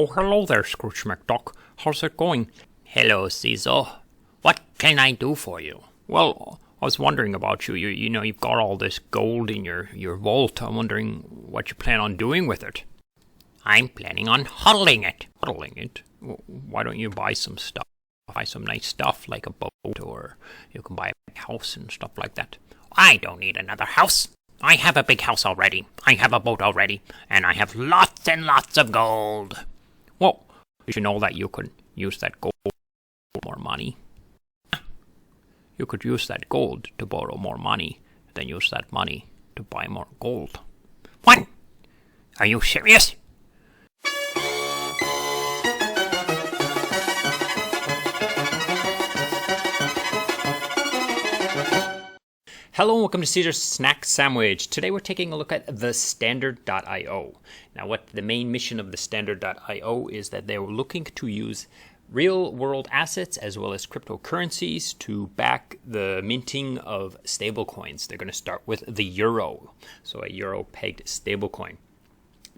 Oh, hello there, Scrooge McDuck. How's it going? Hello, CEAZOR. What can I do for you? Well, I was wondering about you. You know, you've got all this gold in your vault. I'm wondering what you plan on doing with it. I'm planning on hodling it. Hodling it? Why don't you buy some stuff? Buy some nice stuff like a boat, or you can buy a house and stuff like that. I don't need another house. I have a big house already. I have a boat already. And I have lots and lots of gold. Well, did you know that you could use that gold for more money? You could use that gold to borrow more money, then use that money to buy more gold. What? Are you serious? Hello and welcome to Caesar's Snack Sandwich. Today we're taking a look at the Standard.io. Now what the main mission of the Standard.io is that they're looking to use real world assets as well as cryptocurrencies to back the minting of stablecoins. They're going to start with the euro, so a euro pegged stablecoin.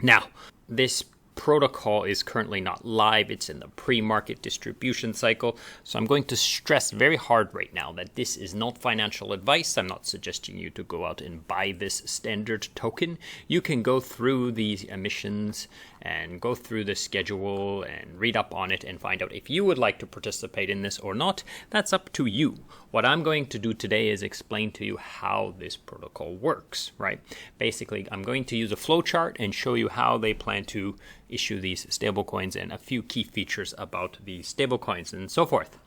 Now this protocol is currently not live. It's in the pre-market distribution cycle. So I'm going to stress very hard right now that this is not financial advice. I'm not suggesting you to go out and buy this standard token. You can go through these emissions and go through the schedule and read up on it and find out if you would like to participate in this or not. That's up to you. What I'm going to do today is explain to you how this protocol works, right? Basically, I'm going to use a flowchart and show you how they plan to issue these stablecoins and a few key features about these stablecoins and so forth.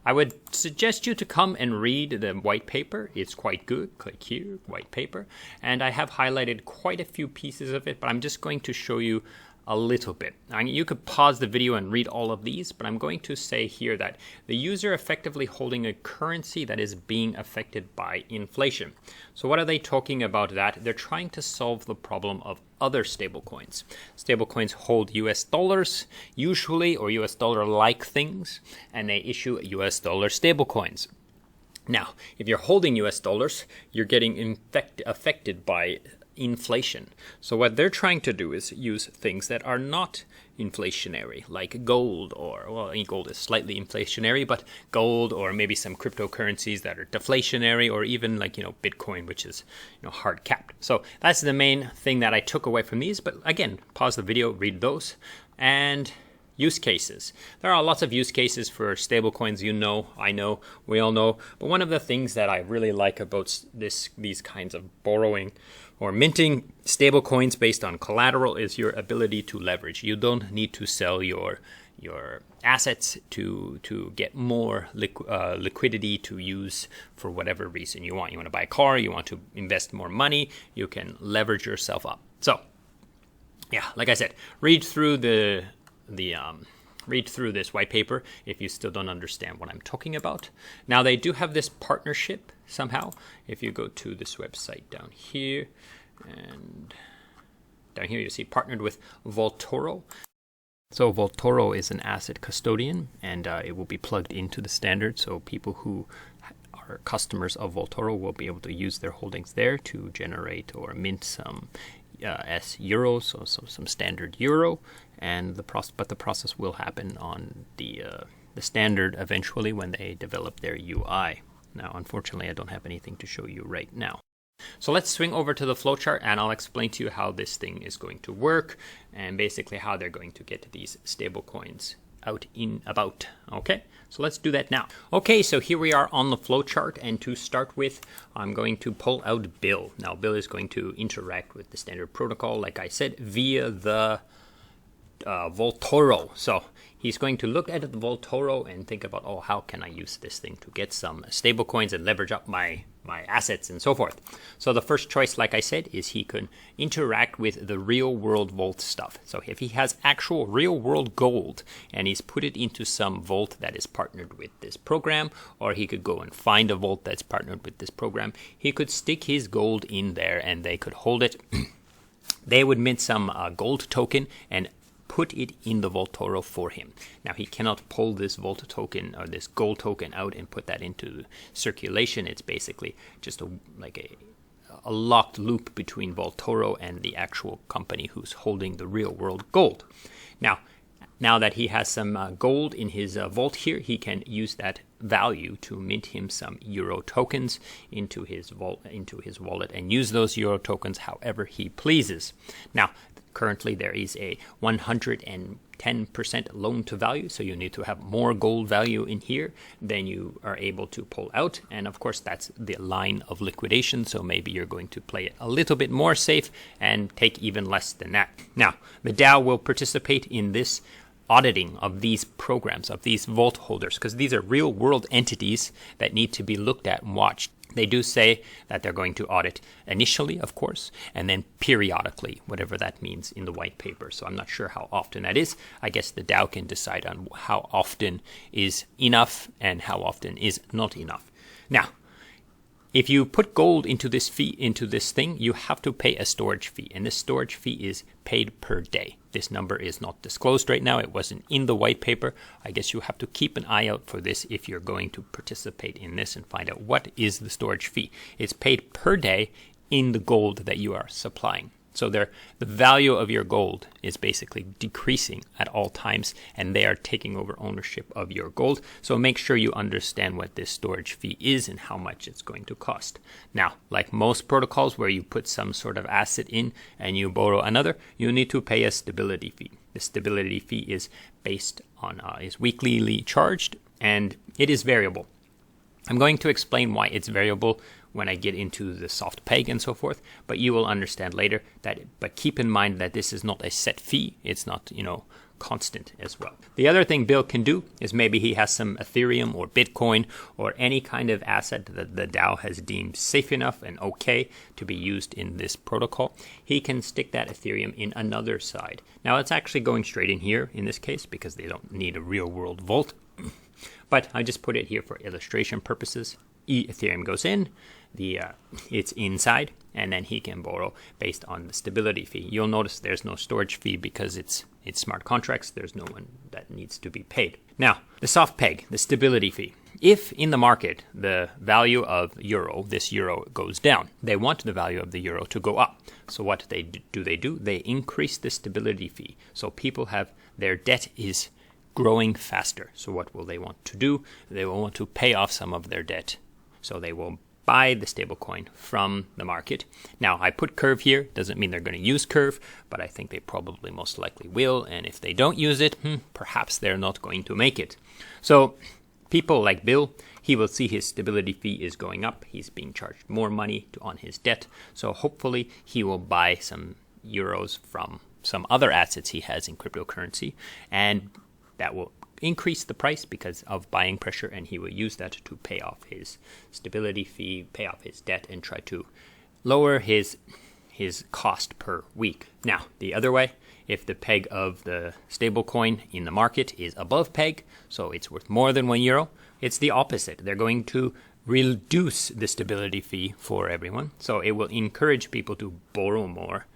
I would suggest you to come and read the white paper. It's quite good. Click here, white paper. And I have highlighted quite a few pieces of it, but I'm just going to show you a little bit. You could pause the video and read all of these, but I'm going to say here that the user effectively holding a currency that is being affected by inflation. So what are they talking about that? They're trying to solve the problem of other stablecoins. Stablecoins hold US dollars usually, or US dollar-like things, and they issue US dollar stablecoins. Now, if you're holding US dollars, you're getting affected by inflation. So what they're trying to do is use things that are not inflationary, like gold, or, well, gold is slightly inflationary, but gold, or maybe some cryptocurrencies that are deflationary, or even like, Bitcoin, which is, hard capped. So that's the main thing that I took away from these. But again, pause the video, read those, and use cases. There are lots of use cases for stablecoins, I know, we all know. But one of the things that I really like about these kinds of borrowing or minting stablecoins based on collateral is your ability to leverage. You don't need to sell your assets to get more liquidity to use for whatever reason you want. You want to buy a car, you want to invest more money, you can leverage yourself up. So, yeah, like I said, read through read through this white paper if you still don't understand what I'm talking about. Now, they do have this partnership somehow. If you go to this website down here, and down here you see partnered with Vaultoro. So Vaultoro is an asset custodian, and it will be plugged into the standard, so people who are customers of Vaultoro will be able to use their holdings there to generate or mint some euros, so some standard euro, and the process will happen on the standard eventually when they develop their UI. Now, unfortunately, I don't have anything to show you right now. So let's swing over to the flowchart, and I'll explain to you how this thing is going to work, and basically how they're going to get these stablecoins out in about. Okay, so let's do that now. Okay, so here we are on the flowchart, and to start with, I'm going to pull out Bill. Now, Bill is going to interact with the standard protocol, like I said, via the Vaultoro. So he's going to look at the Vaultoro and think about, oh, how can I use this thing to get some stable coins and leverage up my assets and so forth. So the first choice, like I said, is he can interact with the real world vault stuff. So if he has actual real world gold and he's put it into some vault that is partnered with this program, or he could go and find a vault that's partnered with this program, he could stick his gold in there and they could hold it. They would mint some gold token and put it in the Vaultoro for him. Now, he cannot pull this Vault token or this gold token out and put that into circulation. It's basically just a locked loop between Vaultoro and the actual company who's holding the real world gold. Now, now that he has some gold in his vault here, he can use that value to mint him some euro tokens into his wallet, and use those euro tokens however he pleases. Now, currently there is a 110% loan to value, so you need to have more gold value in here than you are able to pull out, and of course that's the line of liquidation, so maybe you're going to play it a little bit more safe and take even less than that. Now, the DAO will participate in this auditing of these programs, of these vault holders, because these are real world entities that need to be looked at and watched. They do say that they're going to audit initially, of course, and then periodically, whatever that means in the white paper. So I'm not sure how often that is. I guess the DAO can decide on how often is enough and how often is not enough. Now, if you put gold into this thing, you have to pay a storage fee, and this storage fee is paid per day. This number is not disclosed right now. It wasn't in the white paper. I guess you have to keep an eye out for this if you're going to participate in this and find out what is the storage fee. It's paid per day in the gold that you are supplying. So the value of your gold is basically decreasing at all times, and they are taking over ownership of your gold. So make sure you understand what this storage fee is and how much it's going to cost. Now, like most protocols where you put some sort of asset in and you borrow another, you need to pay a stability fee. The stability fee is based on is weekly charged, and it is variable. I'm going to explain why it's variable when I get into the soft peg and so forth, but you will understand later that, but keep in mind that this is not a set fee. It's not, constant as well. The other thing Bill can do is maybe he has some Ethereum or Bitcoin or any kind of asset that the DAO has deemed safe enough and okay to be used in this protocol. He can stick that Ethereum in another side. Now it's actually going straight in here in this case because they don't need a real world vault, but I just put it here for illustration purposes. Ethereum goes in, it's inside, and then he can borrow based on the stability fee. You'll notice there's no storage fee because it's smart contracts. There's no one that needs to be paid. Now, the soft peg, the stability fee. If in the market the value of this euro goes down, they want the value of the euro to go up. So what they do? They increase the stability fee. So people have their debt is growing faster. So what will they want to do? They will want to pay off some of their debt. So they will buy the stablecoin from the market. Now, I put Curve here. Doesn't mean they're going to use Curve, but I think they probably most likely will. And if they don't use it, perhaps they're not going to make it. So people like Bill, he will see his stability fee is going up. He's being charged more money on his debt. So hopefully he will buy some euros from some other assets he has in cryptocurrency, and that will increase the price because of buying pressure, and he will use that to pay off his stability fee, pay off his debt, and try to lower his cost per week. Now, the other way, if the peg of the stablecoin in the market is above peg, so it's worth more than €1, it's the opposite. They're going to reduce the stability fee for everyone, so it will encourage people to borrow more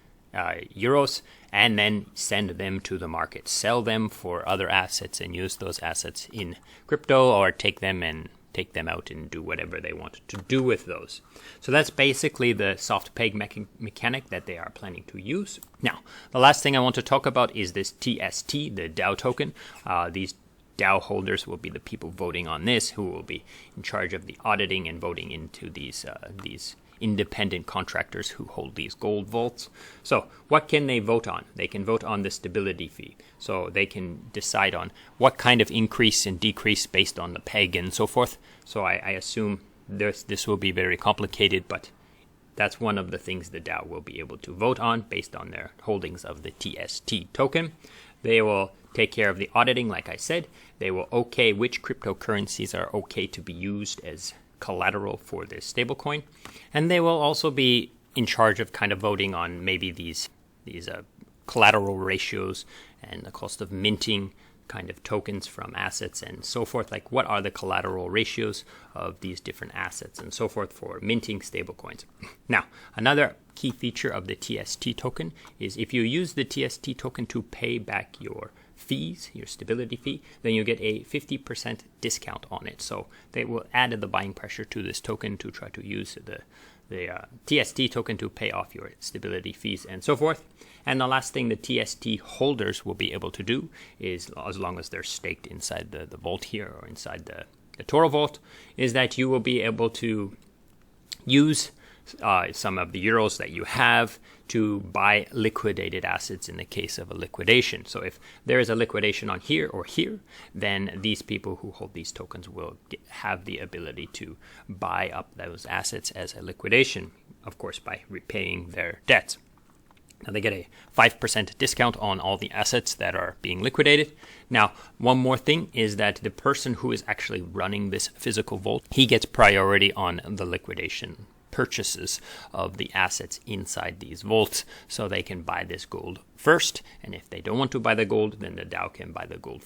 euros and then send them to the market, sell them for other assets and use those assets in crypto, or take them out and do whatever they want to do with those. So that's basically the soft peg mechanic that they are planning to use. Now, the last thing I want to talk about is this TST, the DAO token. These DAO holders will be the people voting on this, who will be in charge of the auditing and voting into these independent contractors who hold these gold vaults. So what can they vote on? They can vote on the stability fee. So they can decide on what kind of increase and decrease based on the peg and so forth. So I assume this will be very complicated, but that's one of the things the DAO will be able to vote on based on their holdings of the TST token. They will take care of the auditing, like I said. They will okay which cryptocurrencies are okay to be used as collateral for this stablecoin, and they will also be in charge of kind of voting on maybe these collateral ratios and the cost of minting kind of tokens from assets and so forth, like what are the collateral ratios of these different assets and so forth for minting stablecoins. Now, another key feature of the TST token is if you use the TST token to pay back your fees, your stability fee, then you get a 50% discount on it. So they will add the buying pressure to this token to try to use TST token to pay off your stability fees and so forth. And the last thing the TST holders will be able to do is, as long as they're staked inside the vault here or inside the Toro vault, is that you will be able to use some of the euros that you have to buy liquidated assets in the case of a liquidation. So if there is a liquidation on here or here, then these people who hold these tokens will have the ability to buy up those assets as a liquidation, of course, by repaying their debts. Now they get a 5% discount on all the assets that are being liquidated. Now, one more thing is that the person who is actually running this physical vault, he gets priority on the liquidation purchases of the assets inside these vaults, so they can buy this gold first. And if they don't want to buy the gold, then the DAO can buy the gold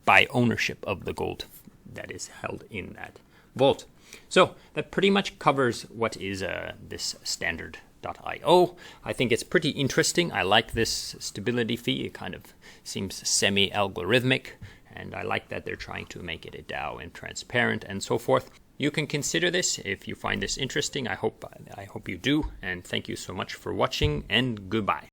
buy ownership of the gold that is held in that vault. So that pretty much covers what is this standard.io. I think it's pretty interesting. I like this stability fee. It kind of seems semi-algorithmic, and I like that they're trying to make it a DAO and transparent and so forth. You can consider this if you find this interesting. I hope you do, and thank you so much for watching, and goodbye.